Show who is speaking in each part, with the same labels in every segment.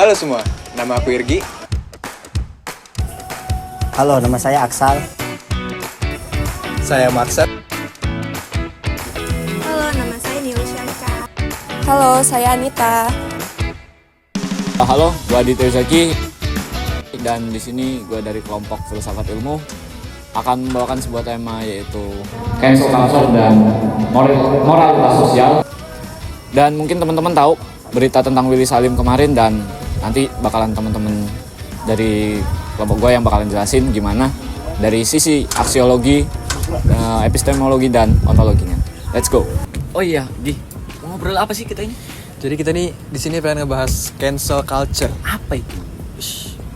Speaker 1: Halo semua, nama aku Irgi.
Speaker 2: Halo, nama saya Aksal.
Speaker 1: Saya Maksat.
Speaker 3: Halo, nama saya Nilusyanka.
Speaker 4: Halo, saya Anita.
Speaker 5: Halo, gue Aditya Zaki dan di sini gue dari kelompok Filsafat Ilmu akan membawakan sebuah tema yaitu cancel culture dan moralitas sosial. Dan mungkin teman-teman tahu berita tentang Willy Salim kemarin dan nanti bakalan teman-teman dari kelompok gue yang bakalan jelasin gimana dari sisi aksiologi, epistemologi dan ontologinya. Let's go. Oh iya, Gi, mau ngobrol apa sih kita ini?
Speaker 1: Jadi kita nih di sini pengen ngebahas cancel culture.
Speaker 5: Apa itu?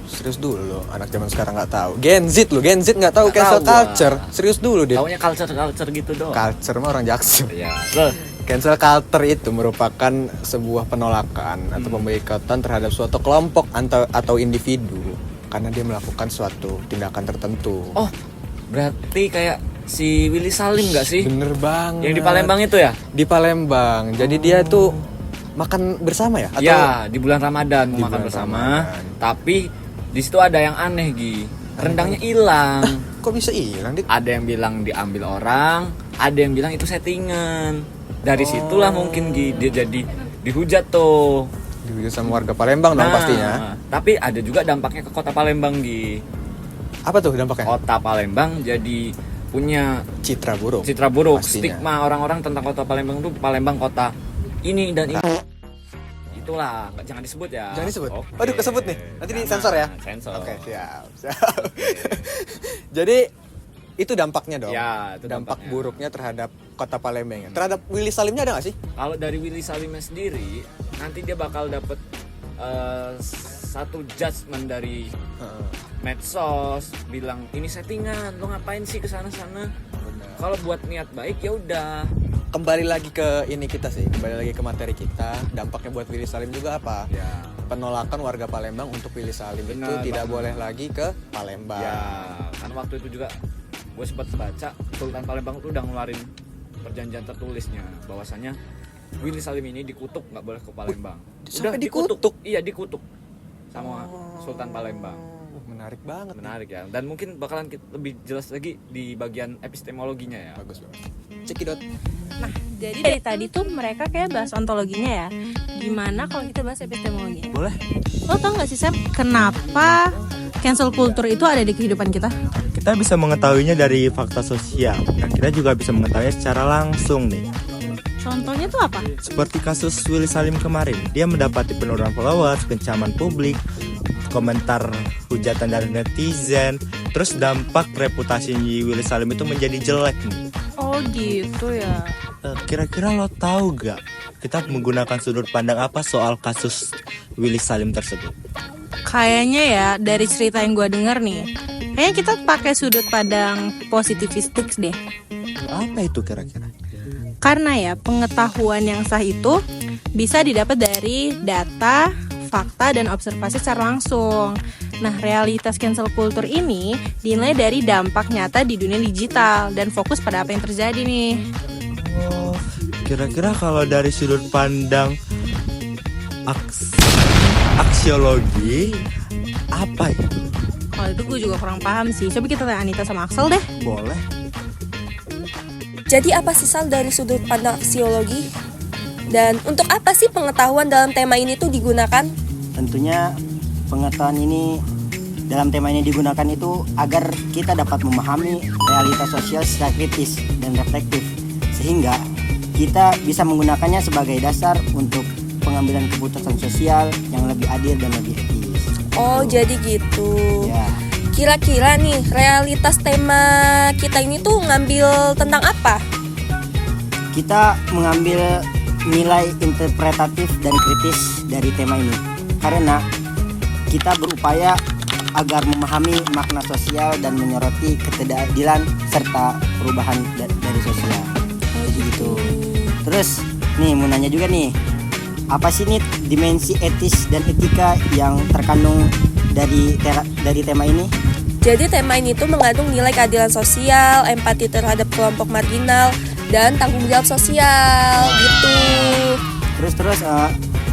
Speaker 1: Serius dulu lo, anak zaman sekarang nggak tahu. Gen Z nggak tahu cancel culture. Serius dulu deh.
Speaker 5: Taunya culture gitu doang.
Speaker 1: Culture mah orang Jaksel.
Speaker 5: Iya.
Speaker 1: Cancel culture itu merupakan sebuah penolakan atau pemboikotan terhadap suatu kelompok atau individu karena dia melakukan suatu tindakan tertentu.
Speaker 5: Oh, berarti kayak si Willy Salim nggak sih?
Speaker 1: Bener banget.
Speaker 5: Yang di Palembang itu ya?
Speaker 1: Di Palembang. Jadi dia tuh makan bersama ya? Atau
Speaker 5: Ya, di bulan Ramadan
Speaker 1: Di
Speaker 5: mau makan
Speaker 1: bulan
Speaker 5: bersama.
Speaker 1: Ramadan.
Speaker 5: Tapi di situ ada yang aneh, Gi. Rendangnya hilang.
Speaker 1: kok bisa hilang?
Speaker 5: Ada yang bilang diambil orang, ada yang bilang itu settingan. Dari situlah mungkin Gi dia jadi dihujat tuh.
Speaker 1: Dihujat sama warga Palembang dong pastinya.
Speaker 5: Tapi ada juga dampaknya ke kota Palembang, Gi.
Speaker 1: Apa tuh dampaknya?
Speaker 5: Kota Palembang jadi punya
Speaker 1: Citra buruk.
Speaker 5: citra buruk,
Speaker 1: Pastinya.
Speaker 5: stigma orang-orang tentang kota Palembang itu Palembang kota ini dan ini. Itulah, jangan disebut ya.
Speaker 1: Jangan disebut.
Speaker 5: Oke.
Speaker 1: Waduh, kesebut nih. Nanti disensor ya.
Speaker 5: Sensor.
Speaker 1: Oke, siap. Jadi itu dampaknya dong.
Speaker 5: Ya, itu
Speaker 1: dampak
Speaker 5: dampaknya.
Speaker 1: buruknya terhadap kota Palembang. Terhadap Willy Salimnya ada nggak sih?
Speaker 5: Kalau dari Willy Salimnya sendiri, nanti dia bakal dapet satu judgement dari medsos bilang ini settingan, lo ngapain sih kesana-sana? Kalau buat niat baik ya udah.
Speaker 1: Kembali lagi ke ini kita sih. Kembali lagi ke materi kita. Dampaknya buat Willy Salim juga apa?
Speaker 5: Ya.
Speaker 1: Penolakan warga Palembang untuk Willy Salim itu
Speaker 5: Benar
Speaker 1: tidak
Speaker 5: banget.
Speaker 1: boleh lagi ke Palembang.
Speaker 5: Ya, karena waktu itu juga gue sempat baca Sultan Palembang tuh udah ngeluarin perjanjian tertulisnya bahwasanya Willy Salim ini dikutuk nggak boleh ke Palembang.
Speaker 1: Sampai dikutuk?
Speaker 5: Iya, dikutuk sama Sultan Palembang.
Speaker 1: Menarik banget.
Speaker 5: Menarik ya. Dan mungkin bakalan lebih jelas lagi di bagian epistemologinya ya.
Speaker 1: Bagus banget. Cekidot.
Speaker 3: Nah, jadi dari tadi tuh mereka kayak bahas ontologinya ya. Gimana kalau kita bahas epistemologinya?
Speaker 1: Boleh.
Speaker 3: Lo tau gak sih, Sam, kenapa cancel culture itu ada di kehidupan kita?
Speaker 6: Kita bisa mengetahuinya dari fakta sosial dan kita juga bisa mengetahuinya secara langsung nih.
Speaker 3: Contohnya tuh apa?
Speaker 6: Seperti kasus Willy Salim kemarin, dia mendapati penurunan followers, kencaman publik, komentar hujatan dari netizen, terus dampak reputasi Willy Salim itu menjadi jelek nih.
Speaker 3: Oh gitu ya.
Speaker 6: Kira-kira lo tahu gak kita menggunakan sudut pandang apa soal kasus Willy Salim tersebut?
Speaker 3: Kayaknya ya dari cerita yang gue denger nih, kayaknya kita pakai sudut pandang positivistik deh.
Speaker 6: Apa itu kira-kira?
Speaker 3: Karena ya pengetahuan yang sah itu bisa didapat dari data, fakta, dan observasi secara langsung. Nah, realitas cancel culture ini dinilai dari dampak nyata di dunia digital dan fokus pada apa yang terjadi nih.
Speaker 6: Oh, kira-kira kalau dari sudut pandang aksiologi apa itu?
Speaker 3: Kalau itu gue juga kurang paham sih. Coba kita tanya Anita sama Aksel deh.
Speaker 6: Boleh.
Speaker 4: Jadi apa sih Sal dari sudut pandang aksiologi? Dan untuk apa sih pengetahuan dalam tema ini tuh digunakan?
Speaker 2: Tentunya pengetahuan ini dalam tema ini digunakan itu agar kita dapat memahami realitas sosial secara kritis dan reflektif, sehingga kita bisa menggunakannya sebagai dasar untuk pengambilan keputusan sosial yang lebih adil dan lebih etis.
Speaker 4: Oh, jadi gitu.
Speaker 2: Ya,
Speaker 4: Kira-kira nih, realitas tema kita ini tuh ngambil tentang apa?
Speaker 2: kita mengambil nilai interpretatif dan kritis dari tema ini karena kita berupaya agar memahami makna sosial dan menyoroti ketidakadilan serta perubahan dari sosial. Gitu. Terus nih mau nanya juga nih, apa sih nih dimensi etis dan etika yang terkandung dari tema ini?
Speaker 4: Jadi tema ini tuh mengandung nilai keadilan sosial, empati terhadap kelompok marginal, dan tanggung jawab sosial gitu.
Speaker 2: Terus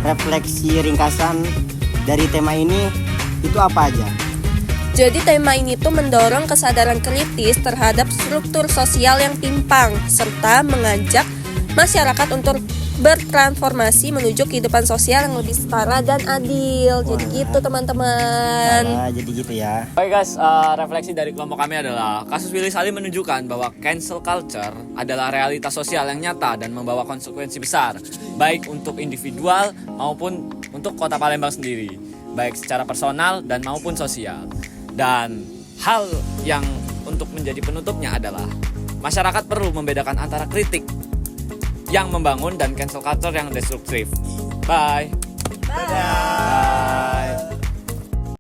Speaker 2: refleksi ringkasan dari tema ini itu apa aja?
Speaker 4: Jadi tema ini tuh mendorong kesadaran kritis terhadap struktur sosial yang timpang serta mengajak masyarakat untuk bertransformasi menuju kehidupan sosial yang lebih setara dan adil. Jadi gitu teman-teman.
Speaker 2: Nah, jadi gitu ya.
Speaker 5: Oke guys, refleksi dari kelompok kami adalah kasus Willy Salim menunjukkan bahwa cancel culture adalah realitas sosial yang nyata dan membawa konsekuensi besar, baik untuk individual maupun untuk kota Palembang sendiri, baik secara personal dan maupun sosial. Dan hal yang untuk menjadi penutupnya adalah masyarakat perlu membedakan antara kritik yang membangun dan cancel culture yang destruktif. Bye.
Speaker 4: Bye.